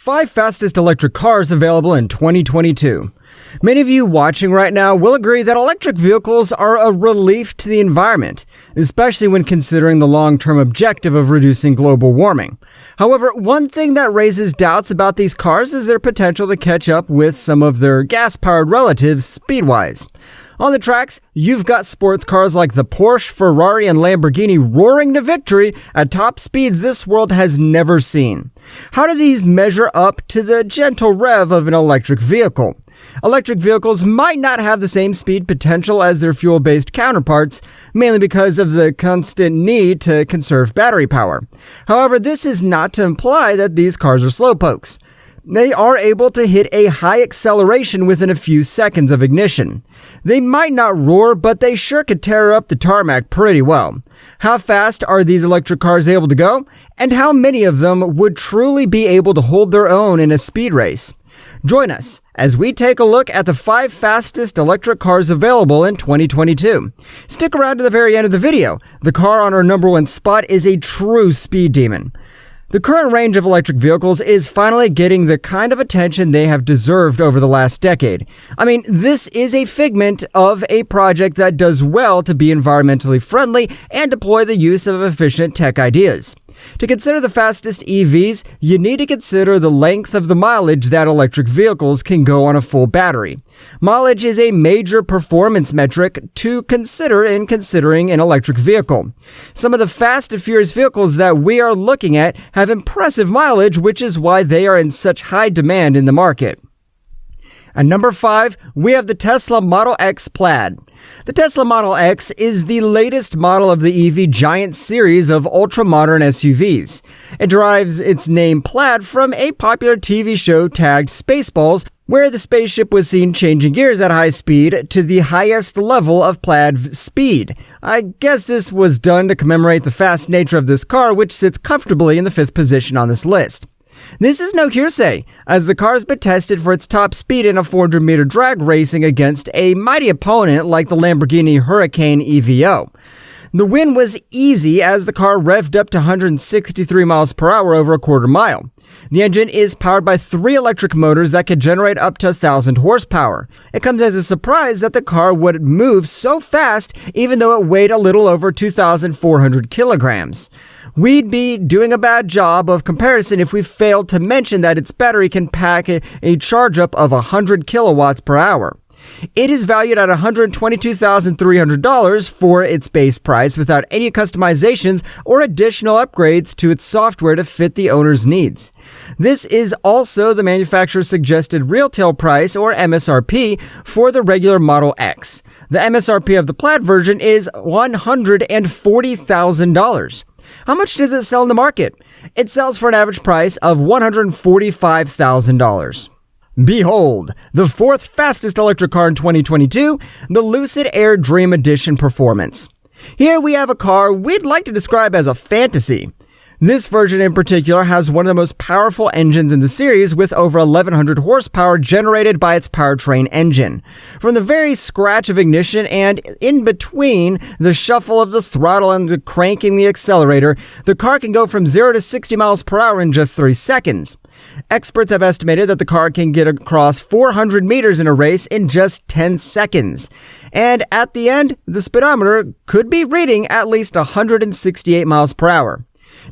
5 fastest electric cars available in 2022. Many of you watching right now will agree that electric vehicles are a relief to the environment, especially when considering the long-term objective of reducing global warming. However, one thing that raises doubts about these cars is their potential to catch up with some of their gas-powered relatives speed-wise. On the tracks, you've got sports cars like the Porsche, Ferrari, and Lamborghini roaring to victory at top speeds this world has never seen. How do these measure up to the gentle rev of an electric vehicle? Electric vehicles might not have the same speed potential as their fuel-based counterparts, mainly because of the constant need to conserve battery power. However, this is not to imply that these cars are slowpokes. They are able to hit a high acceleration within a few seconds of ignition. They might not roar, but they sure could tear up the tarmac pretty well. How fast are these electric cars able to go? And how many of them would truly be able to hold their own in a speed race? Join us as we take a look at the 5 fastest electric cars available in 2022. Stick around to the very end of the video. The car on our number 1 spot is a true speed demon. The current range of electric vehicles is finally getting the kind of attention they have deserved over the last decade. I mean, this is a figment of a project that does well to be environmentally friendly and deploy the use of efficient tech ideas. To consider the fastest EVs, you need to consider the length of the mileage that electric vehicles can go on a full battery. Mileage is a major performance metric to consider in considering an electric vehicle. Some of the fast and furious vehicles that we are looking at have impressive mileage, which is why they are in such high demand in the market. At number 5, we have the Tesla Model X Plaid. The Tesla Model X is the latest model of the EV giant series of ultra-modern SUVs. It derives its name Plaid from a popular TV show tagged Spaceballs, where the spaceship was seen changing gears at high speed to the highest level of Plaid speed. I guess this was done to commemorate the fast nature of this car, which sits comfortably in the 5th position on this list. This is no hearsay, as the car has been tested for its top speed in a 400-meter drag racing against a mighty opponent like the Lamborghini Huracan EVO. The win was easy as the car revved up to 163 miles per hour over a quarter mile. The engine is powered by 3 electric motors that can generate up to 1,000 horsepower. It comes as a surprise that the car would move so fast even though it weighed a little over 2,400 kilograms. We'd be doing a bad job of comparison if we failed to mention that its battery can pack a charge up of 100 kilowatts per hour. It is valued at $122,300 for its base price without any customizations or additional upgrades to its software to fit the owner's needs. This is also the manufacturer's suggested retail price or MSRP for the regular Model X. The MSRP of the Plaid version is $140,000. How much does it sell in the market? It sells for an average price of $145,000. Behold, the 4th fastest electric car in 2022, the Lucid Aur Dream Edition Performance. Here we have a car we'd like to describe as a fantasy. This version in particular has one of the most powerful engines in the series with over 1,100 horsepower generated by its powertrain engine. From the very scratch of ignition and in between the shuffle of the throttle and the cranking the accelerator, the car can go from 0 to 60 miles per hour in just 3 seconds. Experts have estimated that the car can get across 400 meters in a race in just 10 seconds. And at the end, the speedometer could be reading at least 168 miles per hour.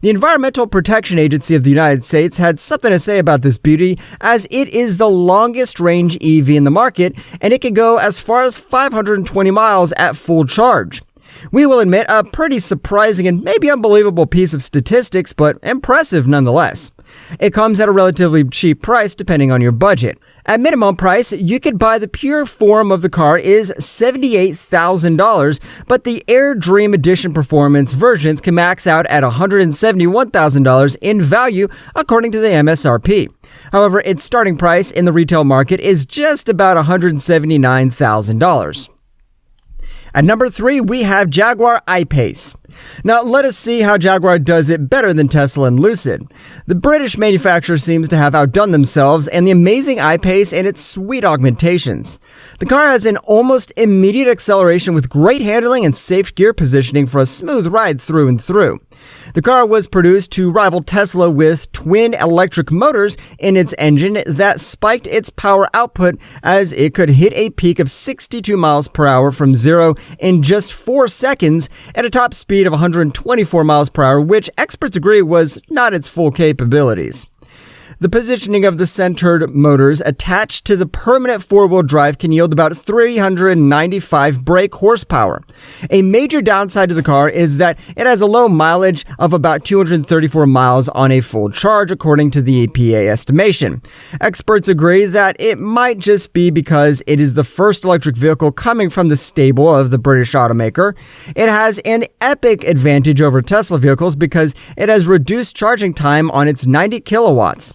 The Environmental Protection Agency of the United States had something to say about this beauty, as it is the longest range EV in the market, and it can go as far as 520 miles at full charge. We will admit a pretty surprising and maybe unbelievable piece of statistics, but impressive nonetheless. It comes at a relatively cheap price depending on your budget. At minimum price, you could buy the pure form of the car is $78,000, but the Aur Dream Edition Performance versions can max out at $171,000 in value according to the MSRP. However, its starting price in the retail market is just about $179,000. At number 3, we have Jaguar I-Pace. Now let us see how Jaguar does it better than Tesla and Lucid. The British manufacturer seems to have outdone themselves and the amazing I-Pace and its sweet augmentations. The car has an almost immediate acceleration with great handling and safe gear positioning for a smooth ride through and through. The car was produced to rival Tesla with twin electric motors in its engine that spiked its power output as it could hit a peak of 62 miles per hour from zero in just 4 seconds at a top speed of 124 miles per hour, which experts agree was not its full capabilities. The positioning of the centered motors attached to the permanent four-wheel drive can yield about 395 brake horsepower. A major downside to the car is that it has a low mileage of about 234 miles on a full charge, according to the EPA estimation. Experts agree that it might just be because it is the first electric vehicle coming from the stable of the British automaker. It has an epic advantage over Tesla vehicles because it has reduced charging time on its 90 kilowatts.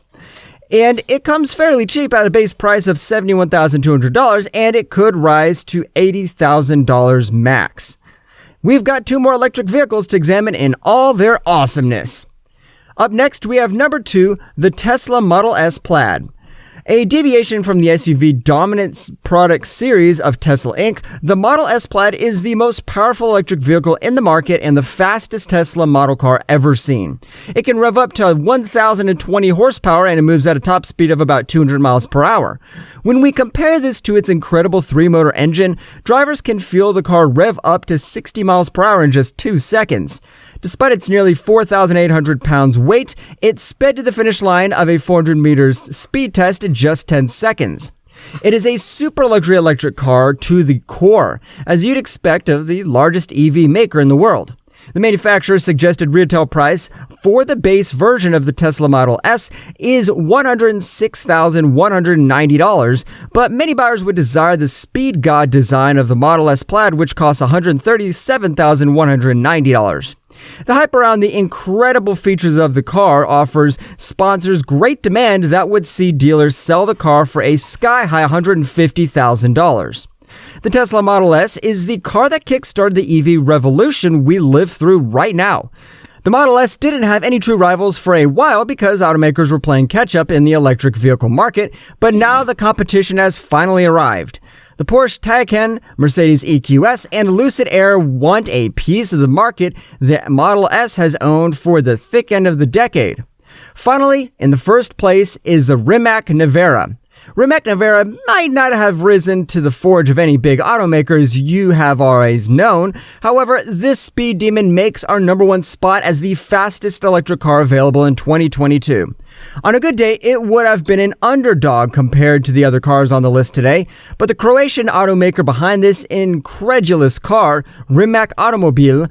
And it comes fairly cheap at a base price of $71,200, and it could rise to $80,000 max. We've got 2 more electric vehicles to examine in all their awesomeness. Up next, we have number 2, the Tesla Model S Plaid. A deviation from the SUV dominant product series of Tesla Inc., the Model S Plaid is the most powerful electric vehicle in the market and the fastest Tesla model car ever seen. It can rev up to 1,020 horsepower and it moves at a top speed of about 200 miles per hour. When we compare this to its incredible 3-motor engine, drivers can feel the car rev up to 60 miles per hour in just 2 seconds. Despite its nearly 4,800 pounds weight, it sped to the finish line of a 400 meters speed test in just 10 seconds. It is a super luxury electric car to the core, as you'd expect of the largest EV maker in the world. The manufacturer's suggested retail price for the base version of the Tesla Model S is $106,190, but many buyers would desire the speed god design of the Model S Plaid, which costs $137,190. The hype around the incredible features of the car offers sponsors great demand that would see dealers sell the car for a sky-high $150,000. The Tesla Model S is the car that kickstarted the EV revolution we live through right now. The Model S didn't have any true rivals for a while because automakers were playing catch-up in the electric vehicle market, but now the competition has finally arrived. The Porsche Taycan, Mercedes EQS, and Lucid Air want a piece of the market the Model S has owned for the thick end of the decade. Finally, in the first place is the Rimac Nevera. Rimac Nevera might not have risen to the forge of any big automakers you have always known. However, this speed demon makes our number 1 spot as the fastest electric car available in 2022. On a good day, it would have been an underdog compared to the other cars on the list today, but the Croatian automaker behind this incredulous car, Rimac Automobile,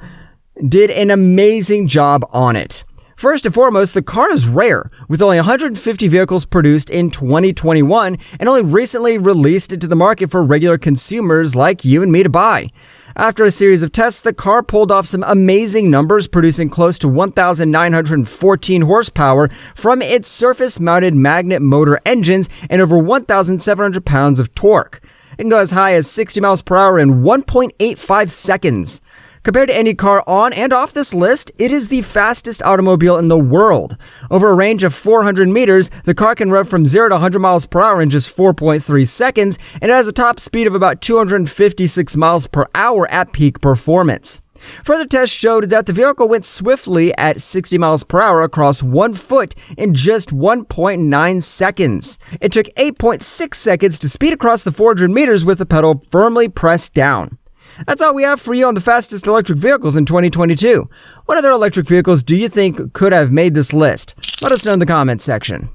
did an amazing job on it. First and foremost, the car is rare, with only 150 vehicles produced in 2021 and only recently released into the market for regular consumers like you and me to buy. After a series of tests, the car pulled off some amazing numbers, producing close to 1,914 horsepower from its surface-mounted magnet motor engines and over 1,700 pounds of torque. It can go as high as 60 miles per hour in 1.85 seconds. Compared to any car on and off this list, it is the fastest automobile in the world. Over a range of 400 meters, the car can rev from 0 to 100 miles per hour in just 4.3 seconds, and it has a top speed of about 256 miles per hour at peak performance. Further tests showed that the vehicle went swiftly at 60 miles per hour across 1 foot in just 1.9 seconds. It took 8.6 seconds to speed across the 400 meters with the pedal firmly pressed down. That's all we have for you on the fastest electric vehicles in 2022. What other electric vehicles do you think could have made this list? Let us know in the comments section.